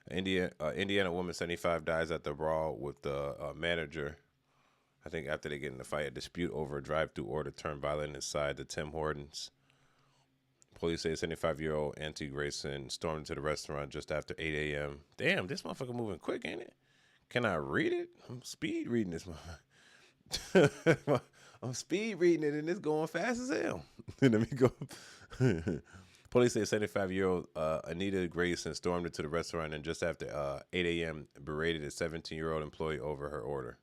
Indiana woman 75 dies at the brawl with the manager. I think after they get in a fight, a dispute over a drive-through order turned violent inside the Tim Hortons. Police say 75-year-old Auntie Grayson stormed into the restaurant just after 8 a.m. Damn, this motherfucker moving quick, ain't it? Can I read it? I'm speed reading this motherfucker. I'm speed reading it and it's going fast as hell. Let me go. Police say 75-year-old Anita Grayson stormed into the restaurant and just after 8 a.m. berated a 17-year-old employee over her order.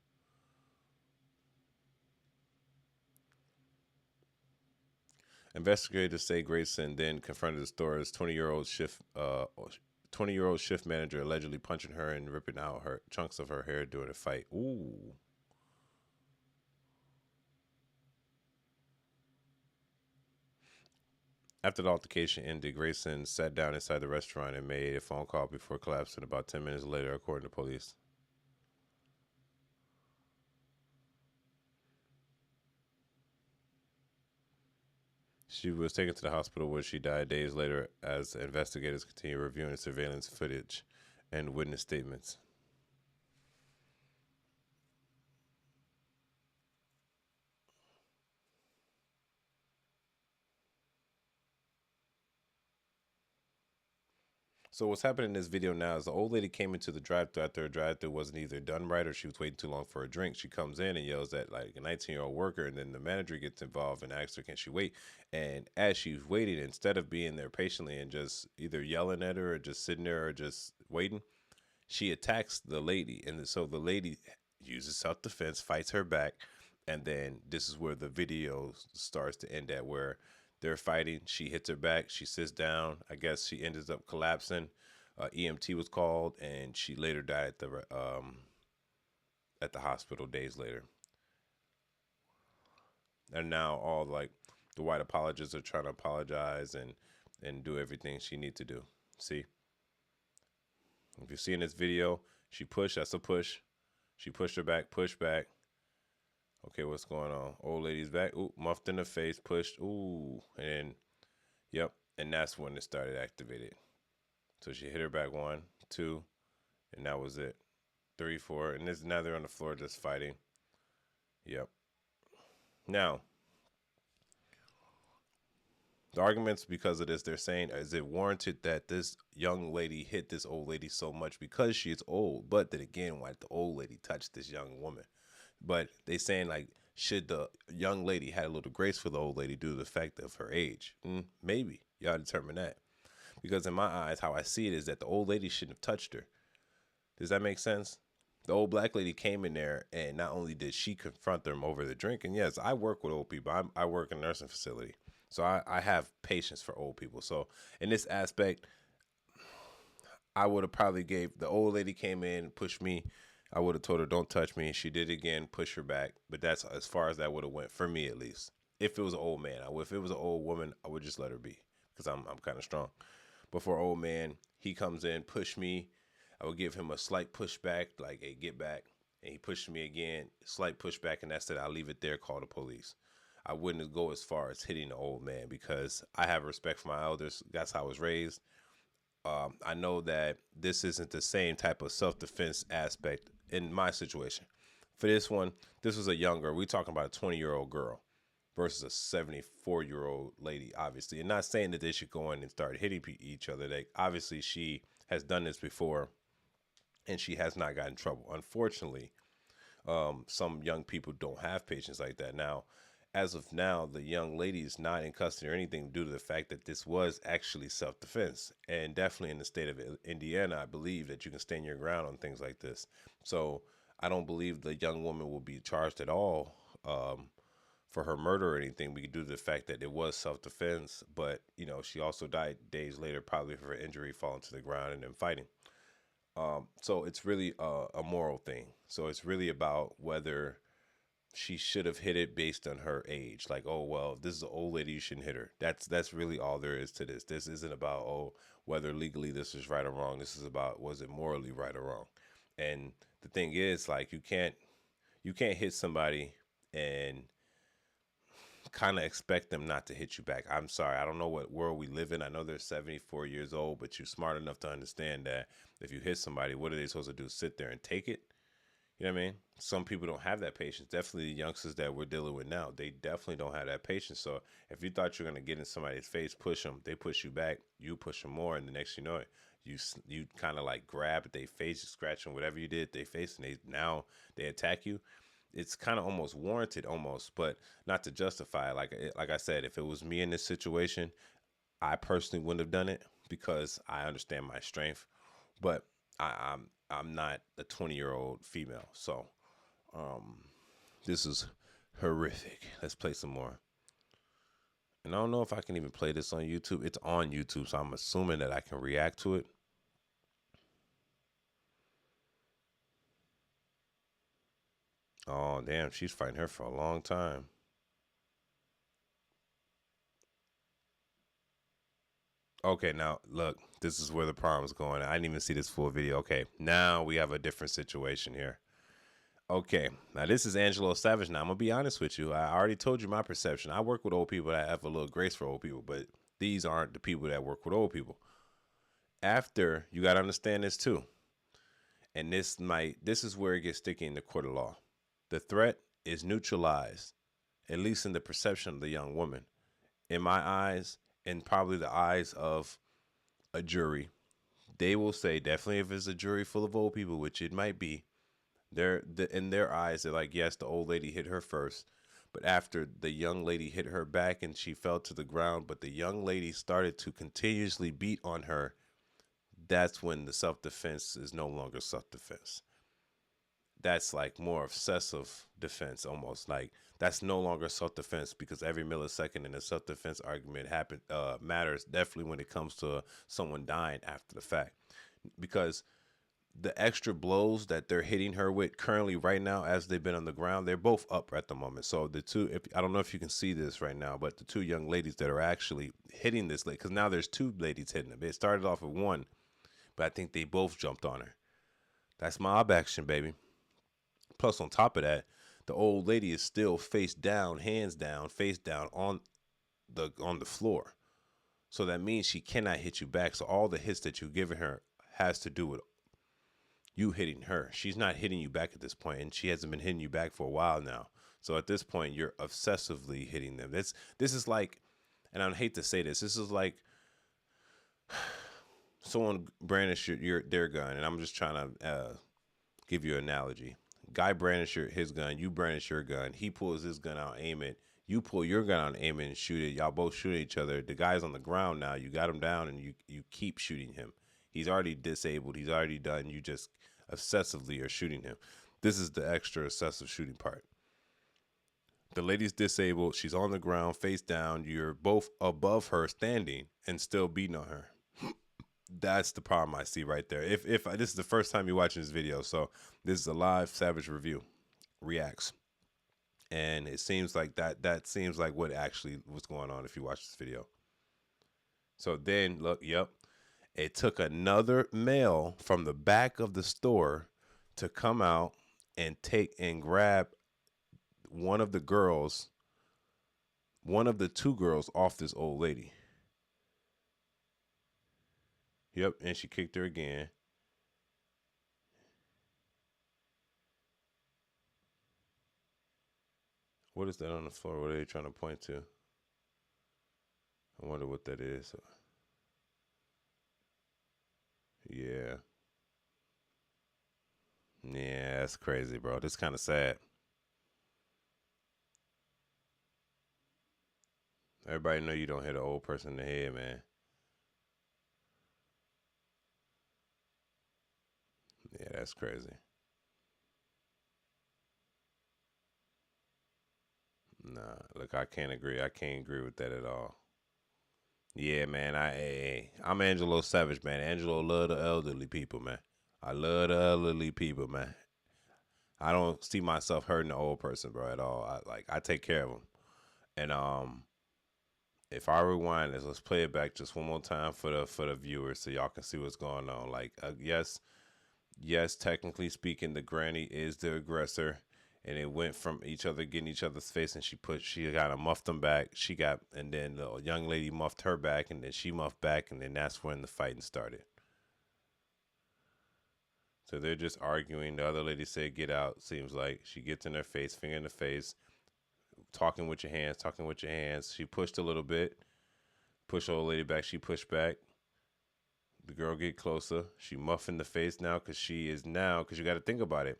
Investigators say Grayson then confronted the store's 20-year-old shift manager, allegedly punching her and ripping out her chunks of her hair during a fight. Ooh. After the altercation ended, Grayson sat down inside the restaurant and made a phone call before collapsing about 10 minutes later, according to police. She was taken to the hospital where she died days later as investigators continue reviewing surveillance footage and witness statements. So what's happening in this video now is the old lady came into the drive-thru after her drive-thru wasn't either done right or she was waiting too long for a drink. She comes in and yells at like a 19-year-old worker, and then the manager gets involved and asks her, can she wait? And as she's waiting, instead of being there patiently and just either yelling at her or just sitting there or just waiting, she attacks the lady. And so the lady uses self-defense, fights her back, and then this is where the video starts to end at, where they're fighting. She hits her back. She sits down. I guess she ends up collapsing. EMT was called, and she later died at the hospital days later. And now all like the white apologists are trying to apologize and do everything she needs to do. See, if you see in this video, she pushed. That's a push. She pushed her back. Push back. Okay, what's going on? Old lady's back. Ooh, muffed in the face. Pushed. Ooh, and yep. And that's when it started activated. So she hit her back 1, 2, and that was it. 3, 4, and this now they're on the floor just fighting. Yep. Now, the arguments because of this, they're saying, is it warranted that this young lady hit this old lady so much because she is old? But then again, why did the old lady touch this young woman? But they saying like, should the young lady had a little grace for the old lady due to the fact of her age? Maybe. Y'all determine that. Because in my eyes, how I see it is that the old lady shouldn't have touched her. Does that make sense? The old black lady came in there, and not only did she confront them over the drink, and yes, I work with old people. I work in a nursing facility. So I have patience for old people. So in this aspect, I would have probably gave the old lady came in, pushed me. I would have told her, don't touch me. She did again, push her back. But that's as far as that would have went for me, at least. If it was an old man, if it was an old woman, I would just let her be because I'm kind of strong. But for an old man, he comes in, push me. I would give him a slight pushback, like, hey, get back. And he pushed me again, slight pushback, and that's it. I'll leave it there, call the police. I wouldn't go as far as hitting the old man because I have respect for my elders. That's how I was raised. I know that this isn't the same type of self-defense aspect in my situation. For this one, this was a younger, we talking about a 20-year-old girl versus a 74-year-old lady, obviously. And not saying that they should go in and start hitting each other. They, obviously, she has done this before and she has not gotten in trouble. Unfortunately, some young people don't have patience like that. Now, as of now, the young lady is not in custody or anything due to the fact that this was actually self-defense. And definitely in the state of Indiana, I believe that you can stand your ground on things like this. So I don't believe the young woman will be charged at all for her murder or anything. We could do the fact that it was self-defense, but she also died days later, probably for an injury, falling to the ground and then fighting. So it's really a moral thing. So it's really about whether she should have hit it based on her age. Like, oh, well, if this is an old lady, you shouldn't hit her. That's really all there is to this. This isn't about, oh, whether legally this is right or wrong. This is about, was it morally right or wrong? And the thing is, like, you can't hit somebody and kind of expect them not to hit you back. I'm sorry. I don't know what world we live in. I know they're 74 years old, but you're smart enough to understand that if you hit somebody, what are they supposed to do? Sit there and take it? You know what I mean? Some people don't have that patience. Definitely the youngsters that we're dealing with now, they definitely don't have that patience. So if you thought you're going to get in somebody's face, push them, they push you back, you push them more, and the next you know it, you kind of like grab at their face, you scratch them, whatever you did, they face, and they attack you. It's kind of almost warranted, almost, but not to justify it. Like I said, if it was me in this situation, I personally wouldn't have done it because I understand my strength, but I'm not a 20-year-old female, so um, this is horrific. Let's play some more. And I don't know if I can even play this on YouTube. It's on YouTube, so I'm assuming that I can react to it. Oh, damn, she's fighting her for a long time. Okay, now look, this is where the problem's going. I didn't even see this full video. Okay, now we have a different situation here. Okay, now this is Angelo Savage. Now I'm gonna be honest with you. I already told you my perception. I work with old people that have a little grace for old people, but these aren't the people that work with old people. After you gotta understand this too, and this is where it gets sticky in the court of law. The threat is neutralized, at least in the perception of the young woman. In my eyes, and probably the eyes of a jury, they will say definitely if it's a jury full of old people, which it might be, in their eyes, they're like, yes, the old lady hit her first, but after the young lady hit her back and she fell to the ground, but the young lady started to continuously beat on her, that's when the self defense is no longer self defense. That's like more obsessive defense, almost like that's no longer self defense because every millisecond in a self defense argument matters definitely when it comes to someone dying after the fact because the extra blows that they're hitting her with currently right now as they've been on the ground, they're both up at the moment. So the two, if I don't know if you can see this right now, but the two young ladies that are actually hitting this lady, because now there's two ladies hitting them. It started off with one, but I think they both jumped on her. That's mob action, baby. Plus, on top of that, the old lady is still face down, hands down, face down on the floor. So that means she cannot hit you back. So all the hits that you're giving her has to do with you hitting her. She's not hitting you back at this point, and she hasn't been hitting you back for a while now. So at this point, you're obsessively hitting them. This is like, and I hate to say this, this is like someone brandish their gun, and I'm just trying to give you an analogy. Guy brandish his gun, you brandish your gun. He pulls his gun out, aim it. You pull your gun out, aim it, and shoot it. Y'all both shoot each other. The guy's on the ground now. You got him down, and you keep shooting him. He's already disabled. He's already done. You just obsessively are shooting him. This is the extra obsessive shooting part. The lady's disabled. She's on the ground, face down. You're both above her, standing, and still beating on her. That's the problem I see right there. If this is the first time you're watching this video, so this is a live Savage review reacts, and it seems like that seems like what actually was going on if you watch this video. So then look, yep, it took another male from the back of the store to come out and take and grab one of the girls, one of the two girls off this old lady. Yep, and she kicked her again. What is that on the floor? What are they trying to point to? I wonder what that is. Yeah. Yeah, that's crazy, bro. This kind of sad. Everybody know you don't hit an old person in the head, man. Yeah, that's crazy. Nah, look, I can't agree. I can't agree with that at all. Yeah, man. I'm Angelo Savage, man. Angelo love the elderly people, man. I love the elderly people, man. I don't see myself hurting the old person, bro, at all. I take care of them. And if I rewind this, let's play it back just one more time for the viewers so y'all can see what's going on. Like, yes, technically speaking, the granny is the aggressor, and it went from each other getting each other's face, and she kind of muffed them back. And then the young lady muffed her back, and then she muffed back, and then that's when the fighting started. So they're just arguing. The other lady said, "Get out." Seems like she gets in her face, finger in the face, talking with your hands, talking with your hands. She pushed a little bit, pushed the old lady back. She pushed back. The girl get closer. She muffin the face now because you got to think about it.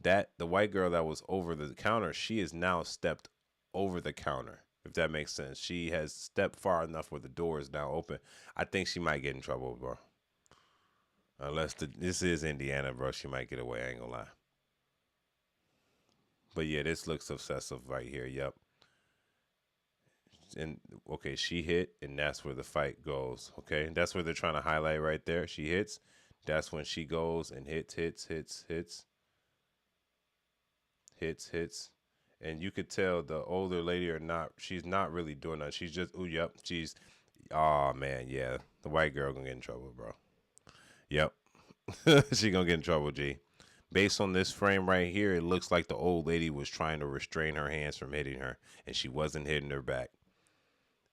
That the white girl that was over the counter, she is now stepped over the counter. If that makes sense, she has stepped far enough where the door is now open. I think she might get in trouble, bro. Unless this is Indiana, bro, she might get away. I ain't gonna lie. But yeah, this looks obsessive right here. Yep. And okay, she hit, and that's where the fight goes. Okay, that's where they're trying to highlight right there. She hits. That's when she goes and hits, and you could tell the older lady or not. She's not really doing that. She's just, oh, yep. Oh man, yeah. The white girl gonna get in trouble, bro. Yep, she gonna get in trouble, G. Based on this frame right here, it looks like the old lady was trying to restrain her hands from hitting her, and she wasn't hitting her back.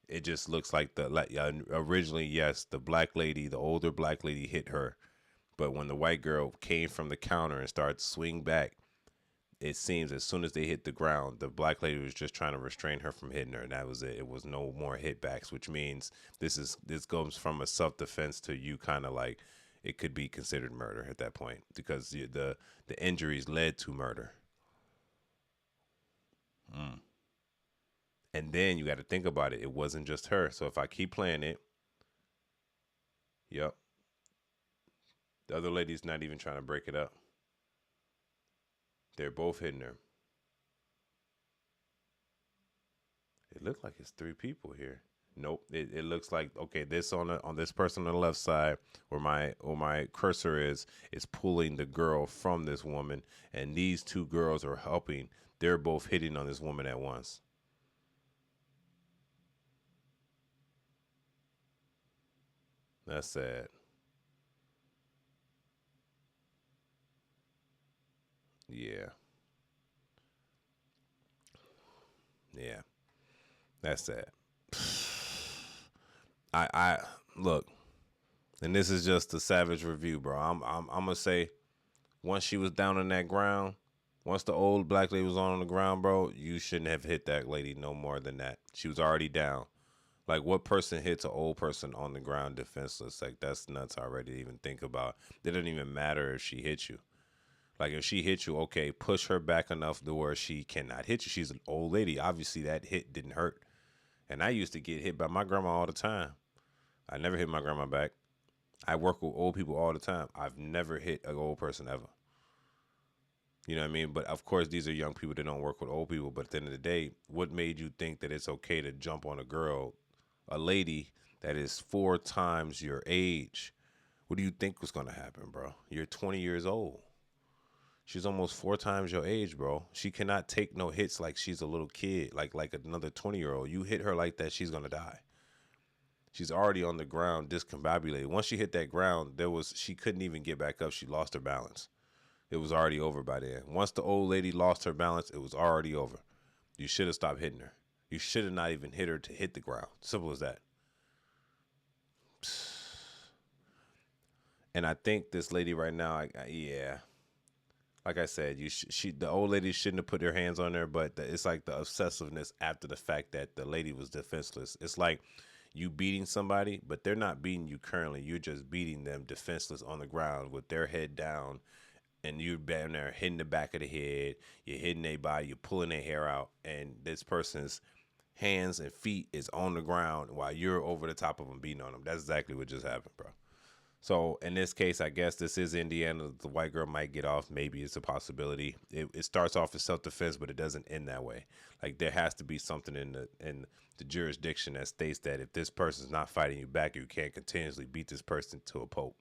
It just looks like originally, yes, the black lady, the older black lady hit her, but when the white girl came from the counter and started to swing back, it seems as soon as they hit the ground, the black lady was just trying to restrain her from hitting her, and that was it. It was no more hitbacks, which means this goes from a self defense to you kind of like it could be considered murder at that point because the injuries led to murder. Mm. And then you got to think about it. It wasn't just her. So if I keep playing it, yep, the other lady's not even trying to break it up. They're both hitting her. It looks like it's three people here. Nope. It looks like okay. This on this person on the left side, where my cursor is pulling the girl from this woman, and these two girls are helping. They're both hitting on this woman at once. That's sad. Yeah, yeah, that's sad. I look, and this is just a savage review, bro. I'm gonna say once she was down on that ground, once the old black lady was on the ground, bro, you shouldn't have hit that lady no more than that. She was already down. Like what person hits an old person on the ground defenseless? Like that's nuts already to even think about. It doesn't even matter if she hits you. Like if she hits you, okay, push her back enough to where she cannot hit you. She's an old lady. Obviously that hit didn't hurt. And I used to get hit by my grandma all the time. I never hit my grandma back. I work with old people all the time. I've never hit an old person ever. You know what I mean? But of course, these are young people that don't work with old people. But at the end of the day, what made you think that it's okay to jump on a girl, a lady that is four times your age? What do you think was going to happen, bro? You're 20 years old. She's almost four times your age, bro. She cannot take no hits like she's a little kid, like another 20-year-old. You hit her like that, she's going to die. She's already on the ground, discombobulated. Once she hit that ground, she couldn't even get back up. She lost her balance. It was already over by then. Once the old lady lost her balance, it was already over. You should have stopped hitting her. You should have not even hit her to hit the ground. Simple as that. And I think this lady right now, yeah, like I said, the old lady shouldn't have put her hands on her, but it's like the obsessiveness after the fact that the lady was defenseless. It's like you beating somebody, but they're not beating you currently. You're just beating them defenseless on the ground with their head down, and you're down there hitting the back of the head. You're hitting their body. You're pulling their hair out, and this person's hands and feet is on the ground while you're over the top of them beating on them. That's exactly what just happened, bro. So in this case, I guess this is Indiana. The white girl might get off. Maybe it's a possibility. It starts off as self-defense, but it doesn't end that way. Like there has to be something in the jurisdiction that states that if this person's not fighting you back, you can't continuously beat this person to a pulp.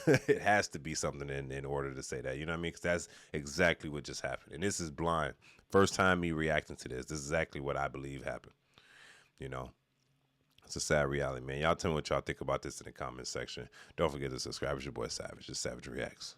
It has to be something in order to say that. You know what I mean? Because that's exactly what just happened. And this is blind. First time me reacting to this. This is exactly what I believe happened. You know? It's a sad reality, man. Y'all tell me what y'all think about this in the comment section. Don't forget to subscribe. It's your boy Savage. It's Savage Reacts.